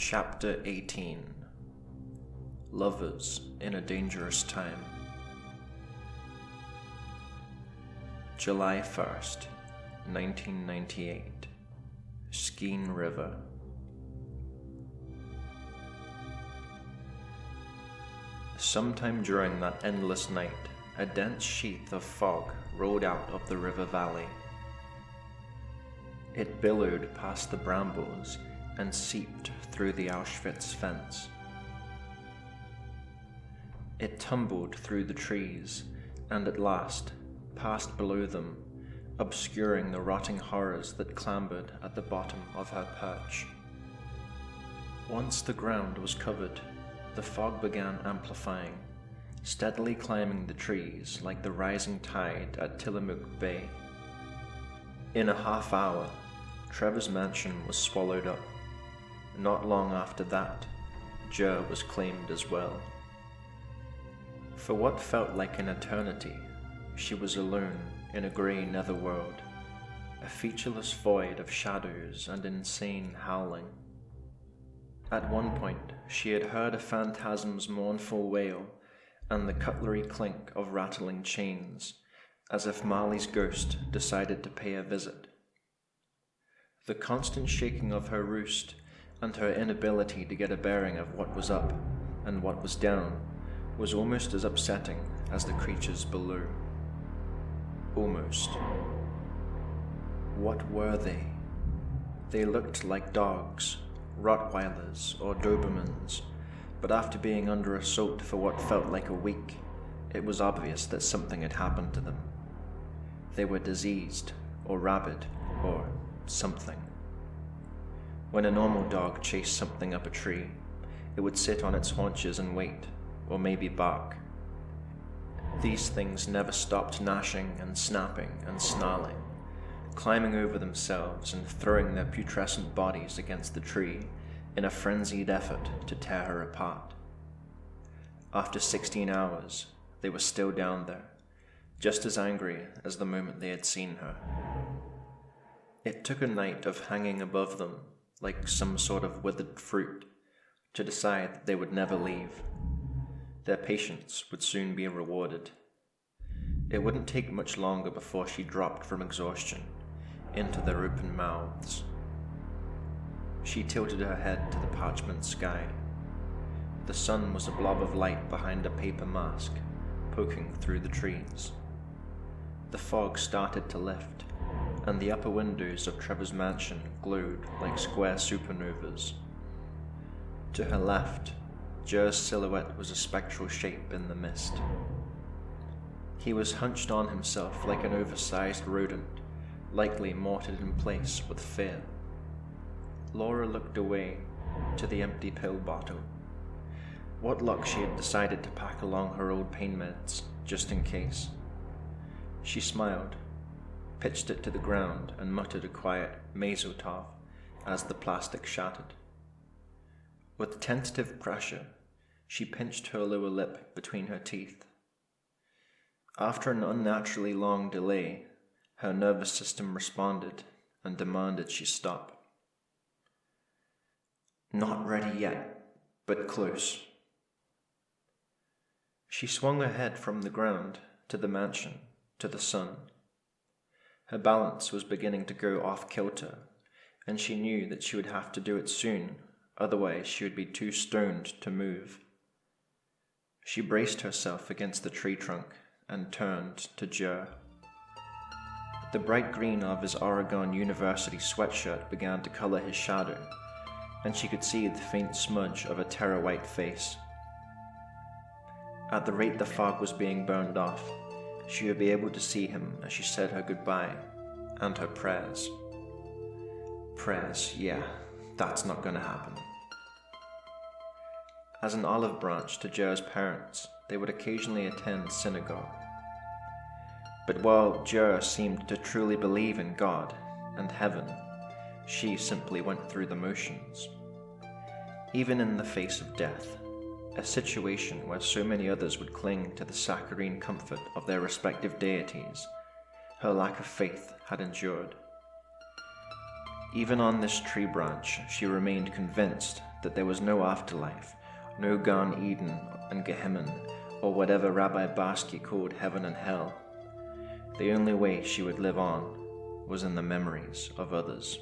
Chapter 18 Lovers in a Dangerous Time. July 1st, 1998. Skein River. Sometime during that endless night, a dense sheath of fog rolled out of the river valley. It billowed past the brambles and seeped through the Auschwitz fence. It tumbled through the trees and at last passed below them, obscuring the rotting horrors that clambered at the bottom of her perch. Once the ground was covered, the fog began amplifying, steadily climbing the trees like the rising tide at Tillamook Bay. In a half hour, Trevor's mansion was swallowed up. Not long after that, Jer was claimed as well. For what felt like an eternity, she was alone in a grey netherworld, a featureless void of shadows and insane howling. At one point, she had heard a phantasm's mournful wail and the cutlery clink of rattling chains, as if Marley's ghost decided to pay a visit. The constant shaking of her roost and her inability to get a bearing of what was up and what was down was almost as upsetting as the creatures below. Almost. What were they? They looked like dogs, Rottweilers or Dobermans, but after being under assault for what felt like a week, it was obvious that something had happened to them. They were diseased, or rabid, or something. When a normal dog chased something up a tree, it would sit on its haunches and wait, or maybe bark. These things never stopped gnashing and snapping and snarling, climbing over themselves and throwing their putrescent bodies against the tree in a frenzied effort to tear her apart. After 16 hours, they were still down there, just as angry as the moment they had seen her. It took a night of hanging above them like some sort of withered fruit to decide that they would never leave. Their patience would soon be rewarded. It wouldn't take much longer before she dropped from exhaustion into their open mouths. She tilted her head to the parchment sky. The sun was a blob of light behind a paper mask, poking through the trees. The fog started to lift, and the upper windows of Trevor's mansion glowed like square supernovas. To her left, Jer's silhouette was a spectral shape in the mist. He was hunched on himself like an oversized rodent, likely mortared in place with fear. Laura looked away to the empty pill bottle. What luck she had decided to pack along her old pain meds, just in case. She smiled, pitched it to the ground, and muttered a quiet Mazel Tov as the plastic shattered. With tentative pressure, she pinched her lower lip between her teeth. After an unnaturally long delay, her nervous system responded and demanded she stop. Not ready yet, but close. She swung her head from the ground to the mansion, to the sun. Her balance was beginning to go off-kilter, and she knew that she would have to do it soon, otherwise she would be too stoned to move. She braced herself against the tree trunk and turned to Jer. The bright green of his Oregon University sweatshirt began to color his shadow, and she could see the faint smudge of a terror-white face. At the rate the fog was being burned off, she would be able to see him as she said her goodbye and her prayers. Prayers, yeah, that's not going to happen. As an olive branch to Jer's parents, they would occasionally attend synagogue. But while Jer seemed to truly believe in God and heaven, she simply went through the motions. Even in the face of death, a situation where so many others would cling to the saccharine comfort of their respective deities, her lack of faith had endured. Even on this tree branch, she remained convinced that there was no afterlife, no Gan Eden and Gehenna, or whatever Rabbi Barsky called heaven and hell. The only way she would live on was in the memories of others.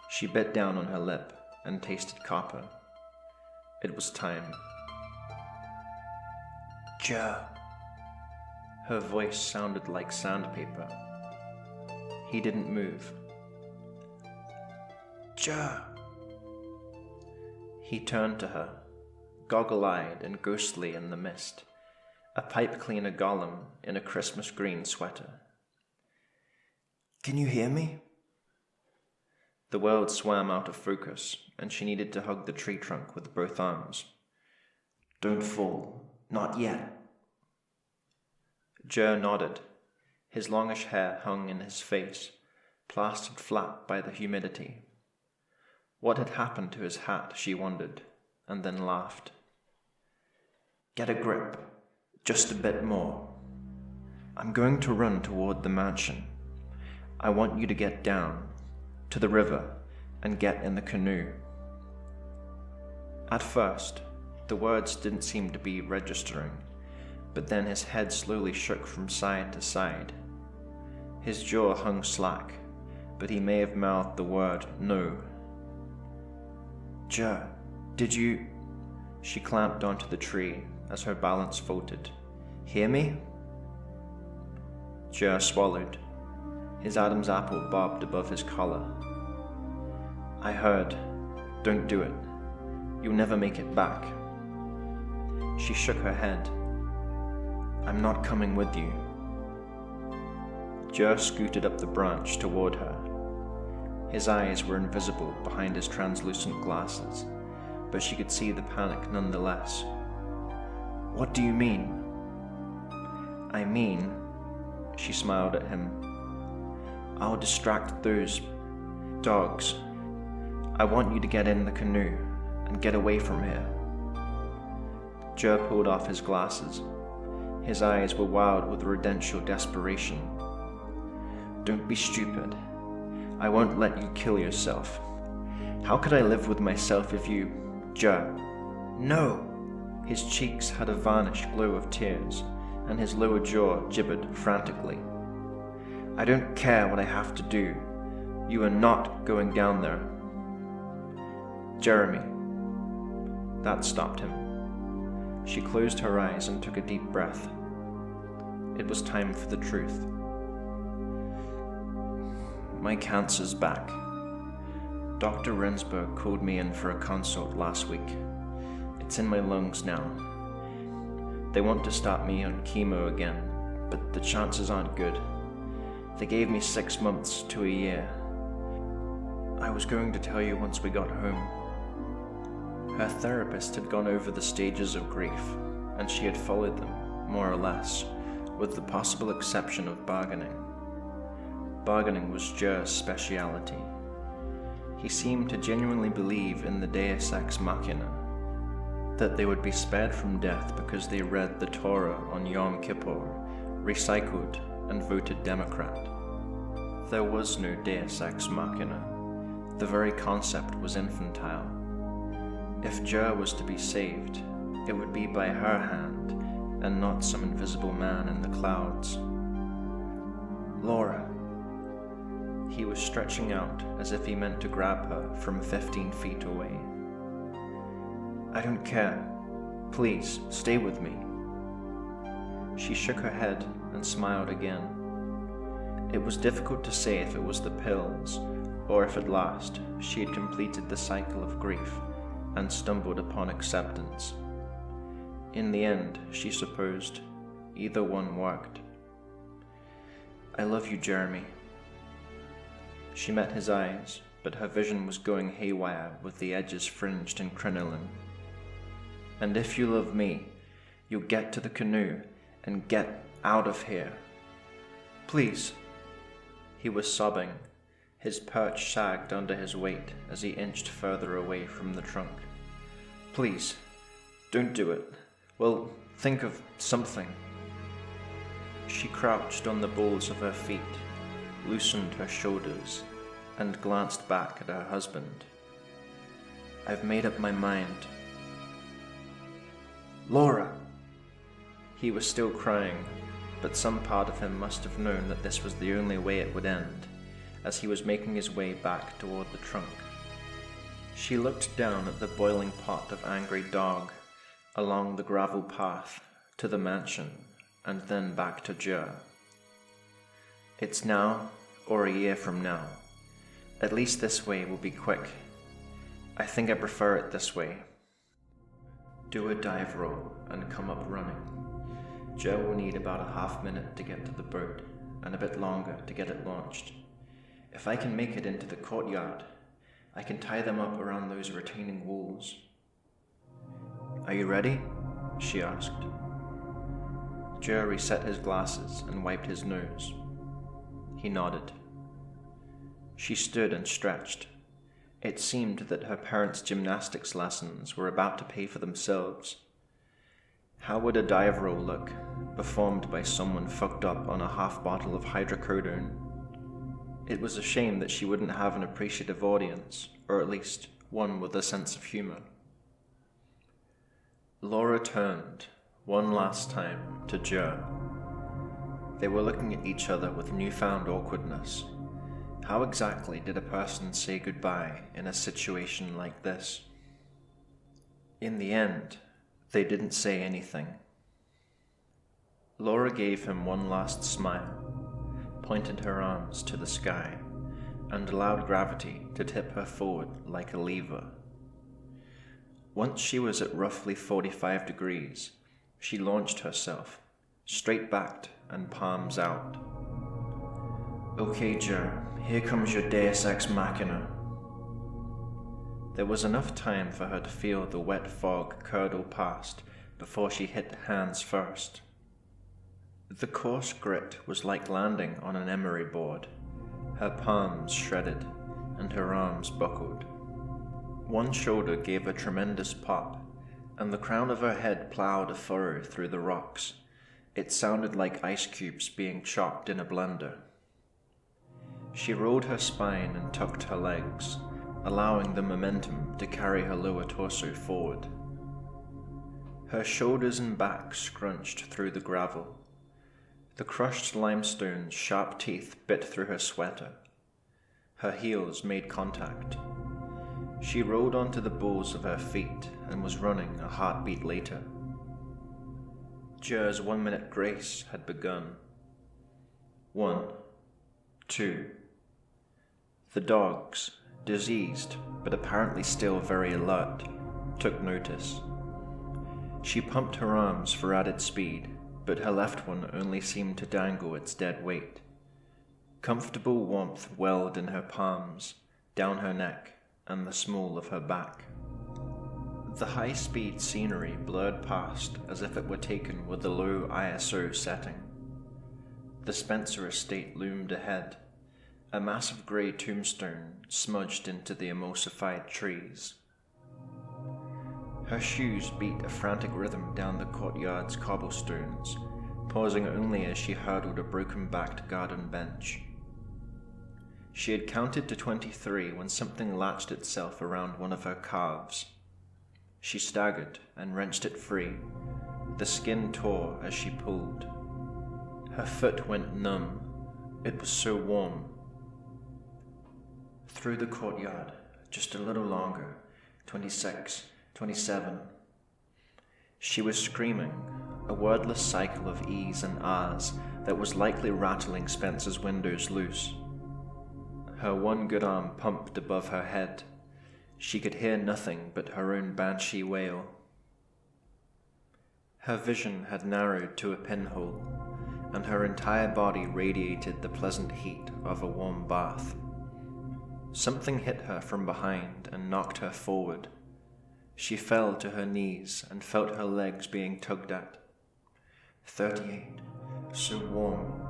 She bit down on her lip and tasted copper. It was time. Joe. Her voice sounded like sandpaper. He didn't move. Joe. He turned to her, goggle-eyed and ghostly in the mist, a pipe-cleaner golem in a Christmas green sweater. Can you hear me? The world swam out of focus, and she needed to hug the tree trunk with both arms. Don't fall. Not yet. Jer nodded. His longish hair hung in his face, plastered flat by the humidity. What had happened to his hat, she wondered, and then laughed. Get a grip. Just a bit more. I'm going to run toward the mansion. I want you to get down to the river and get in the canoe. At first, the words didn't seem to be registering, but then his head slowly shook from side to side. His jaw hung slack, but he may have mouthed the word no. Jer, did you... She clamped onto the tree as her balance faltered. Hear me? Jer swallowed. His Adam's apple bobbed above his collar. I heard. Don't do it. You'll never make it back. She shook her head. I'm not coming with you. Jer scooted up the branch toward her. His eyes were invisible behind his translucent glasses, but she could see the panic nonetheless. What do you mean? I mean, she smiled at him, I'll distract those dogs. I want you to get in the canoe and get away from here. Jer pulled off his glasses. His eyes were wild with redemptive desperation. Don't be stupid. I won't let you kill yourself. How could I live with myself if you... Jer. No! His cheeks had a varnished glow of tears, and his lower jaw gibbered frantically. I don't care what I have to do. You are not going down there. Jeremy. That stopped him. She closed her eyes and took a deep breath. It was time for the truth. My cancer's back. Dr. Rensburg called me in for a consult last week. It's in my lungs now. They want to start me on chemo again, but the chances aren't good. They gave me 6 months to a year. I was going to tell you once we got home. Her therapist had gone over the stages of grief, and she had followed them, more or less, with the possible exception of bargaining. Bargaining was Jer's speciality. He seemed to genuinely believe in the Deus Ex Machina, that they would be spared from death because they read the Torah on Yom Kippur, recycled, and voted Democrat. There was no Deus Ex Machina. The very concept was infantile. If Jer was to be saved, it would be by her hand, and not some invisible man in the clouds. Laura. He was stretching out as if he meant to grab her from 15 feet away. I don't care. Please, stay with me. She shook her head and smiled again. It was difficult to say if it was the pills, or if at last she had completed the cycle of grief and stumbled upon acceptance. In the end, she supposed, either one worked. I love you, Jeremy. She met his eyes, but her vision was going haywire with the edges fringed in crinoline. And if you love me, you'll get to the canoe and get out of here. Please. He was sobbing. His perch sagged under his weight as he inched further away from the trunk. Please, don't do it. Well, think of something. She crouched on the balls of her feet, loosened her shoulders, and glanced back at her husband. I've made up my mind. Laura! He was still crying, but some part of him must have known that this was the only way it would end, as he was making his way back toward the trunk. She looked down at the boiling pot of angry dog, along the gravel path, to the mansion, and then back to Jer. It's now, or a year from now. At least this way will be quick. I think I prefer it this way. Do a dive roll and come up running. Jer will need about a half-minute to get to the boat, and a bit longer to get it launched. If I can make it into the courtyard, I can tie them up around those retaining walls. Are you ready? She asked. Jer reset his glasses and wiped his nose. He nodded. She stood and stretched. It seemed that her parents' gymnastics lessons were about to pay for themselves. How would a dive roll look, performed by someone fucked up on a half bottle of hydrocodone? It was a shame that she wouldn't have an appreciative audience, or at least one with a sense of humor. Laura turned, one last time, to Jer. They were looking at each other with newfound awkwardness. How exactly did a person say goodbye in a situation like this? In the end, they didn't say anything. Laura gave him one last smile, pointed her arms to the sky, and allowed gravity to tip her forward like a lever. Once she was at roughly 45 degrees, she launched herself, straight-backed and palms out. Okay, Jer, here comes your Deus Ex Machina. There was enough time for her to feel the wet fog curdle past before she hit hands first. The coarse grit was like landing on an emery board, her palms shredded and her arms buckled. One shoulder gave a tremendous pop, and the crown of her head plowed a furrow through the rocks. It sounded like ice cubes being chopped in a blender. She rolled her spine and tucked her legs, allowing the momentum to carry her lower torso forward. Her shoulders and back scrunched through the gravel. The crushed limestone's sharp teeth bit through her sweater. Her heels made contact. She rolled onto the balls of her feet and was running a heartbeat later. Jer's 1-minute grace had begun. 1, 2. The dogs, diseased but apparently still very alert, took notice. She pumped her arms for added speed, but her left one only seemed to dangle its dead weight. Comfortable warmth welled in her palms, down her neck, and the small of her back. The high-speed scenery blurred past as if it were taken with a low ISO setting. The Spencer estate loomed ahead, a massive grey tombstone smudged into the emulsified trees. Her shoes beat a frantic rhythm down the courtyard's cobblestones, pausing only as she hurdled a broken-backed garden bench. She had counted to 23 when something latched itself around one of her calves. She staggered and wrenched it free. The skin tore as she pulled. Her foot went numb. It was so warm. Through the courtyard, just a little longer, 26, 27. She was screaming, a wordless cycle of e's and ahs that was likely rattling Spencer's windows loose. Her one good arm pumped above her head. She could hear nothing but her own banshee wail. Her vision had narrowed to a pinhole, and her entire body radiated the pleasant heat of a warm bath. Something hit her from behind and knocked her forward. She fell to her knees and felt her legs being tugged at. 38, so warm.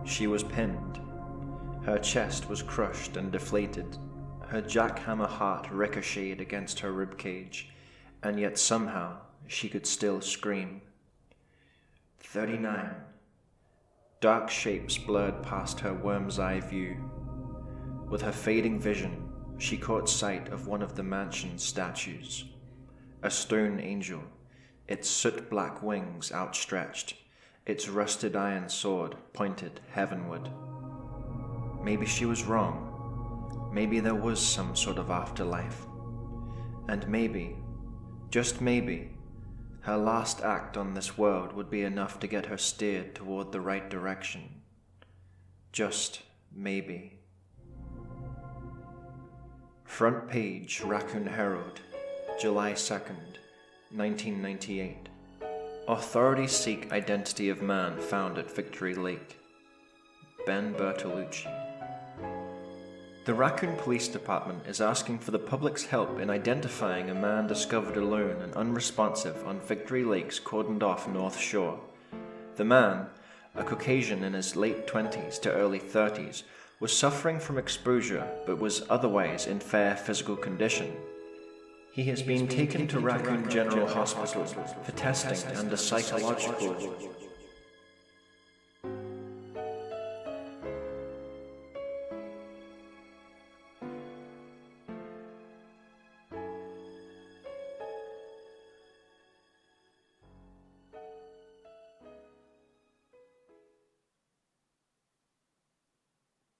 She was pinned. Her chest was crushed and deflated. Her jackhammer heart ricocheted against her ribcage, and yet somehow she could still scream. 39. Dark shapes blurred past her worm's eye view. With her fading vision, she caught sight of one of the mansion's statues. A stone angel, its soot-black wings outstretched, its rusted iron sword pointed heavenward. Maybe she was wrong. Maybe there was some sort of afterlife. And maybe, just maybe, her last act on this world would be enough to get her steered toward the right direction. Just maybe. Front page Raccoon Herald, July 2nd, 1998. Authorities seek identity of man found at Victory Lake. Ben Bertolucci. The Raccoon Police Department is asking for the public's help in identifying a man discovered alone and unresponsive on Victory Lake's cordoned-off North Shore. The man, a Caucasian in his late 20s to early 30s, was suffering from exposure but was otherwise in fair physical condition. He has been taken to Raccoon General Hospital for testing and a psychological